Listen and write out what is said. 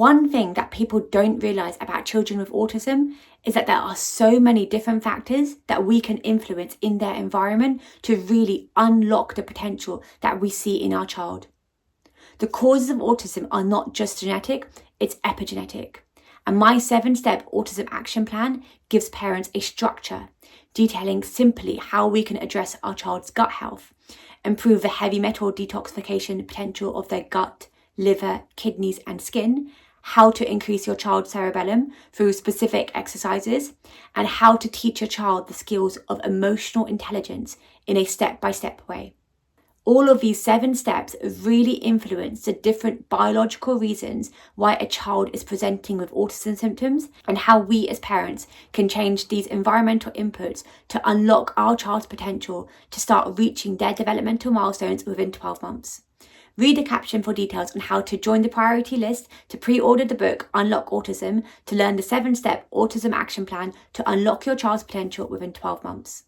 One thing that people don't realise about children with autism is that there are so many different factors that we can influence in their environment to really unlock the potential that we see in our child. The causes of autism are not just genetic, it's epigenetic. And my 7-step Autism Action Plan gives parents a structure detailing simply how we can address our child's gut health, improve the heavy metal detoxification potential of their gut, liver, kidneys and skin, how to increase your child's cerebellum through specific exercises, and how to teach your child the skills of emotional intelligence in a step-by-step way. All of these 7 steps really influence the different biological reasons why a child is presenting with autism symptoms and how we as parents can change these environmental inputs to unlock our child's potential to start reaching their developmental milestones within 12 months. Read the caption for details on how to join the priority list to pre-order the book Unlock Autism to learn the 7-step Autism Action Plan to unlock your child's potential within 12 months.